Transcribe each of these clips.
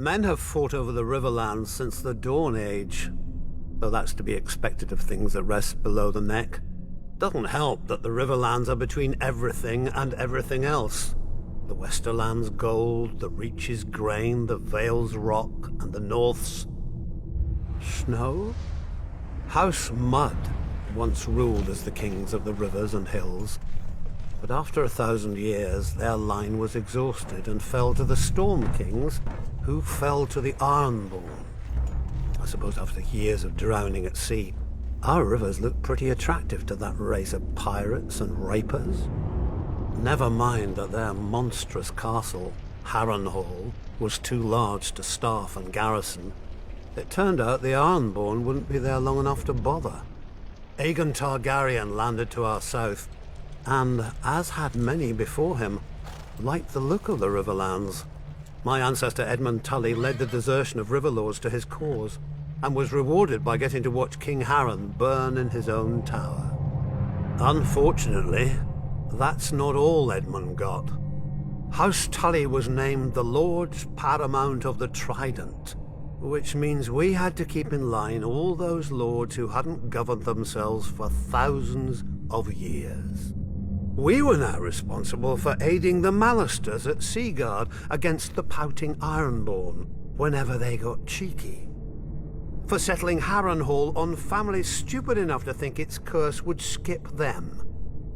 Men have fought over the Riverlands since the Dawn Age, though that's to be expected of things that rest below the neck. Doesn't help that the Riverlands are between everything and everything else. The Westerland's gold, the Reach's grain, the Vale's rock, and the North's snow? House Mud once ruled as the kings of the rivers and hills, but after 1,000 years their line was exhausted and fell to the Storm Kings, who fell to the Ironborn. I suppose after years of drowning at sea, our rivers look pretty attractive to that race of pirates and rapers. Never mind that their monstrous castle, Harrenhal, was too large to staff and garrison. It turned out the Ironborn wouldn't be there long enough to bother. Aegon Targaryen landed to our south, and, as had many before him, liked the look of the Riverlands. My ancestor Edmund Tully led the desertion of Riverlords to his cause, and was rewarded by getting to watch King Harren burn in his own tower. Unfortunately, that's not all Edmund got. House Tully was named the Lord Paramount of the Trident, which means we had to keep in line all those lords who hadn't governed themselves for thousands of years. We were now responsible for aiding the Malisters at Seaguard against the pouting Ironborn whenever they got cheeky. For settling Harrenhal on families stupid enough to think its curse would skip them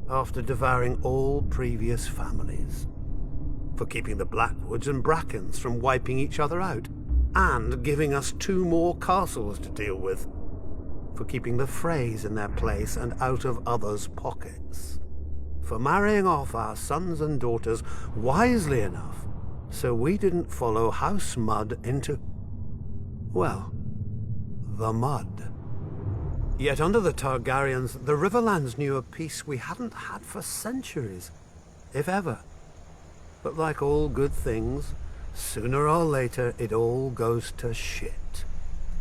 after devouring all previous families. For keeping the Blackwoods and Brackens from wiping each other out, and giving us 2 more castles to deal with. For keeping the Freys in their place and out of others' pockets. For marrying off our sons and daughters wisely enough so we didn't follow House Mud into, well, the mud. Yet under the Targaryens, the Riverlands knew a peace we hadn't had for centuries, if ever. But like all good things, sooner or later it all goes to shit.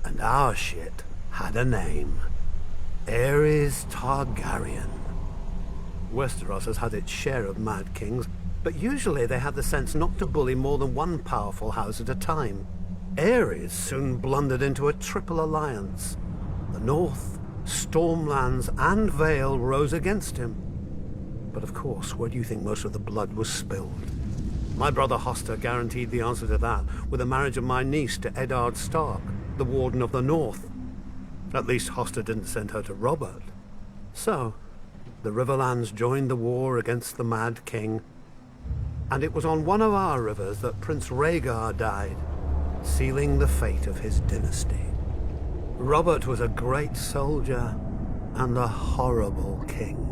And our shit had a name. Aerys Targaryen. Westeros has had its share of Mad Kings, but usually they had the sense not to bully more than one powerful house at a time. Aerys soon blundered into a triple alliance. The North, Stormlands, and Vale rose against him. But of course, where do you think most of the blood was spilled? My brother Hoster guaranteed the answer to that with the marriage of my niece to Eddard Stark, the Warden of the North. At least Hoster didn't send her to Robert. So, the Riverlands joined the war against the Mad King, and it was on one of our rivers that Prince Rhaegar died, sealing the fate of his dynasty. Robert was a great soldier and a horrible king.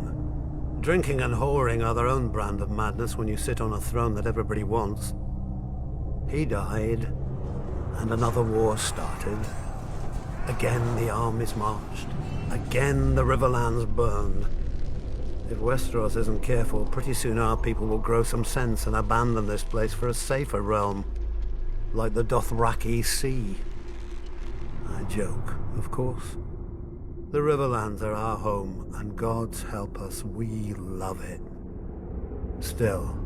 Drinking and whoring are their own brand of madness when you sit on a throne that everybody wants. He died, and another war started. Again the armies marched. Again the Riverlands burned. If Westeros isn't careful, pretty soon our people will grow some sense and abandon this place for a safer realm, like the Dothraki Sea. I joke, of course. The Riverlands are our home, and God's help us, we love it. Still,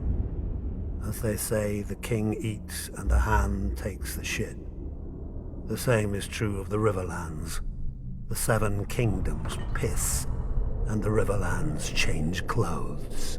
as they say, the king eats and the hand takes the shit. The same is true of the Riverlands. The Seven Kingdoms piss, and the Riverlands change clothes.